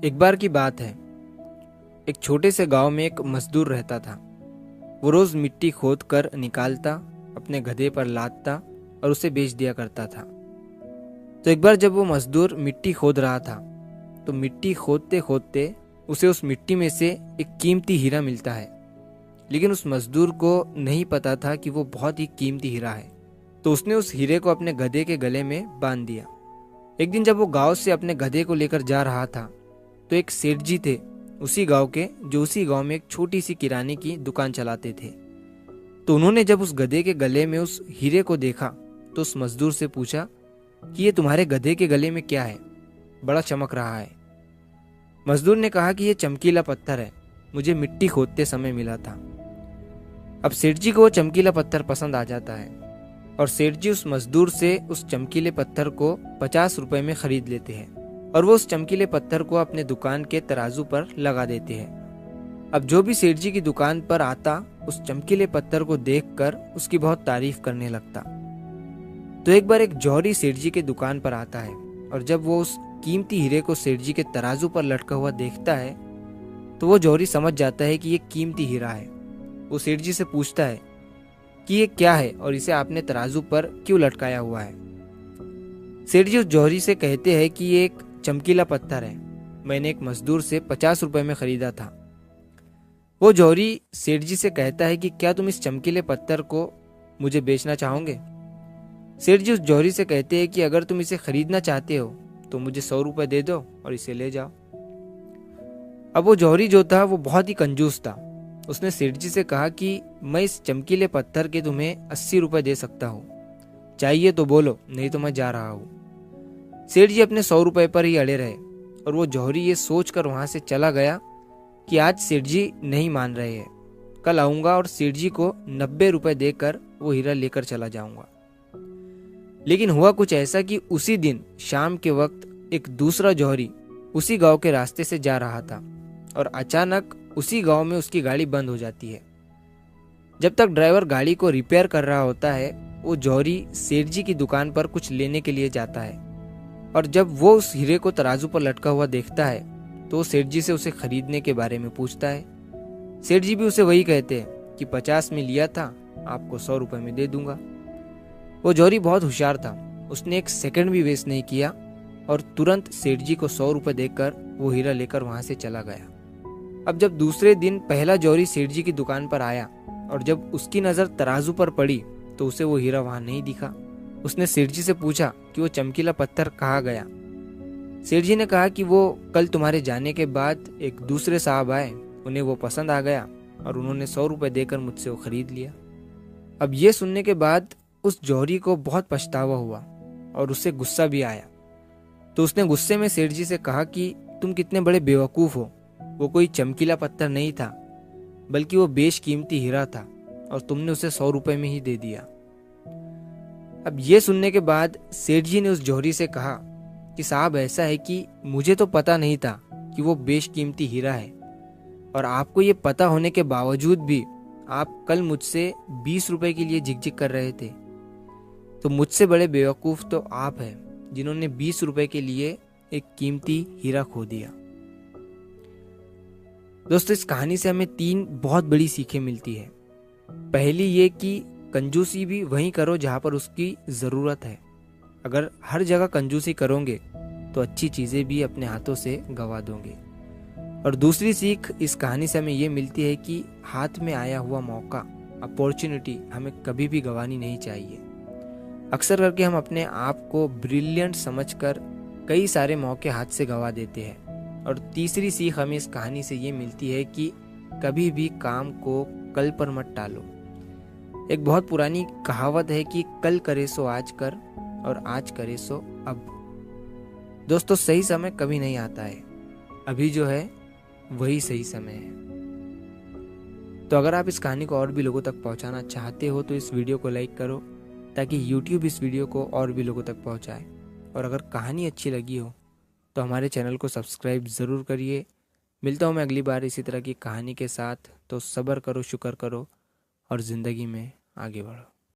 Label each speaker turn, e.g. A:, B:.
A: एक बार की बात है। एक छोटे से गांव में एक मजदूर रहता था। वो रोज मिट्टी खोद कर निकालता, अपने गधे पर लादता और उसे बेच दिया करता था। तो एक बार जब वो मजदूर मिट्टी खोद रहा था, तो मिट्टी खोदते खोदते उसे उस मिट्टी में से एक कीमती हीरा मिलता है। लेकिन उस मजदूर को नहीं पता था कि वो बहुत ही कीमती हीरा है। तो उसने उस हीरे को अपने गधे के गले में बांध दिया। एक दिन जब वो गांव से अपने गधे को लेकर जा रहा था, तो एक सेठ जी थे उसी गांव के, जो उसी गांव में एक छोटी सी किराने की दुकान चलाते थे। तो उन्होंने जब उस गधे के गले में उस हीरे को देखा, तो उस मजदूर से पूछा कि ये तुम्हारे गधे के गले में क्या है, बड़ा चमक रहा है। मजदूर ने कहा कि ये चमकीला पत्थर है, मुझे मिट्टी खोदते समय मिला था। अब सेठ जी को वो चमकीला पत्थर पसंद आ जाता है और सेठ जी उस मजदूर से उस चमकीले पत्थर को 50 रुपए में खरीद लेते हैं और वो उस चमकीले पत्थर को अपने दुकान के तराजू पर लगा देते हैं। अब जो भी सेठ जी की दुकान पर आता, उस चमकीले पत्थर को देखकर उसकी बहुत तारीफ करने लगता। तो एक बार एक जौहरी सेठ जी के दुकान पर आता है और जब वो उस कीमती हीरे को सेठ जी के तराजू पर लटका हुआ देखता है, तो वो जौहरी समझ जाता है कि ये कीमती हीरा है। वो सेठ जी से पूछता है कि ये क्या है और इसे आपने तराजू पर क्यों लटकाया हुआ है। सेठ जी उस जौहरी से कहते हैं कि ये एक चमकीला पत्थर है, मैंने एक मजदूर से 50 रुपए में खरीदा था। वो जौहरी सेठ जी से कहता है कि क्या तुम इस चमकीले पत्थर को मुझे बेचना चाहोगे। सेठ जी उस जौहरी से कहते हैं कि अगर तुम इसे खरीदना चाहते हो तो मुझे 100 रुपए दे दो और इसे ले जाओ। अब वो जौहरी जो था वो बहुत ही कंजूस था। उसने सेठ जी से कहा कि मैं इस चमकीले पत्थर के तुम्हें 80 रुपए दे सकता हूँ, चाहिए तो बोलो, नहीं तो मैं जा रहा हूँ। सेठ जी अपने 100 रुपए पर ही अड़े रहे और वो जौहरी ये सोचकर वहां से चला गया कि आज सेठ जी नहीं मान रहे हैं, कल आऊंगा और सेठ जी को 90 रुपए देकर वो हीरा लेकर चला जाऊंगा। लेकिन हुआ कुछ ऐसा कि उसी दिन शाम के वक्त एक दूसरा जौहरी उसी गांव के रास्ते से जा रहा था और अचानक उसी गांव में उसकी गाड़ी बंद हो जाती है। जब तक ड्राइवर गाड़ी को रिपेयर कर रहा होता है, वो जौहरी सेठ जी की दुकान पर कुछ लेने के लिए जाता है और जब वो उस हीरे को तराजू पर लटका हुआ देखता है, तो वो सेठ जी से उसे खरीदने के बारे में पूछता है। सेठ जी भी उसे वही कहते हैं कि 50 में लिया था, आपको 100 रुपए में दे दूंगा। वो जौहरी बहुत होशियार था, उसने एक सेकंड भी वेस्ट नहीं किया और तुरंत सेठ जी को 100 रुपए देकर वो हीरा लेकर वहां से चला गया। अब जब दूसरे दिन पहला जौहरी सेठ जी की दुकान पर आया और जब उसकी नजर तराजू पर पड़ी, तो उसे वो हीरा वहां नहीं दिखा। उसने सेठ जी से पूछा कि वो चमकीला पत्थर कहाँ गया। सेठ जी ने कहा कि वो कल तुम्हारे जाने के बाद एक दूसरे साहब आए, उन्हें वो पसंद आ गया और उन्होंने 100 रुपए देकर मुझसे वो खरीद लिया। अब ये सुनने के बाद उस जौहरी को बहुत पछतावा हुआ और उससे गुस्सा भी आया। तो उसने गुस्से में सेठ जी से कहा कि तुम कितने बड़े बेवकूफ हो, वो कोई चमकीला पत्थर नहीं था, बल्कि वो बेशकीमती हीरा था और तुमने उसे 100 रुपए में ही दे दिया। अब ये सुनने के बाद सेठ जी ने उस जौहरी से कहा कि साहब, ऐसा है कि मुझे तो पता नहीं था कि वो बेशकीमती हीरा है और आपको ये पता होने के बावजूद भी आप कल मुझसे 20 रुपए के लिए झिकझिक कर रहे थे। तो मुझसे बड़े बेवकूफ तो आप हैं जिन्होंने 20 रुपए के लिए एक कीमती हीरा खो दिया। दोस्तों, इस कहानी से हमें 3 बहुत बड़ी सीखें मिलती है। पहली ये कि कंजूसी भी वहीं करो जहां पर उसकी जरूरत है। अगर हर जगह कंजूसी करोगे तो अच्छी चीजें भी अपने हाथों से गंवा दोगे। और दूसरी सीख इस कहानी से हमें ये मिलती है कि हाथ में आया हुआ मौका, अपॉर्चुनिटी हमें कभी भी गंवानी नहीं चाहिए। अक्सर करके हम अपने आप को ब्रिलियंट समझकर कई सारे मौके हाथ से गंवा देते हैं। और तीसरी सीख हमें इस कहानी से ये मिलती है कि कभी भी काम को कल पर मत टालो। एक बहुत पुरानी कहावत है कि कल करे सो आज कर और आज करे सो अब। दोस्तों, सही समय कभी नहीं आता है, अभी जो है वही सही समय है। तो अगर आप इस कहानी को और भी लोगों तक पहुंचाना चाहते हो तो इस वीडियो को लाइक करो, ताकि YouTube इस वीडियो को और भी लोगों तक पहुंचाए। और अगर कहानी अच्छी लगी हो तो हमारे चैनल को सब्सक्राइब ज़रूर करिए। मिलता हूँ मैं अगली बार इसी तरह की कहानी के साथ। तो सब्र करो, शुक्र करो और ज़िंदगी में आगे बढ़ो।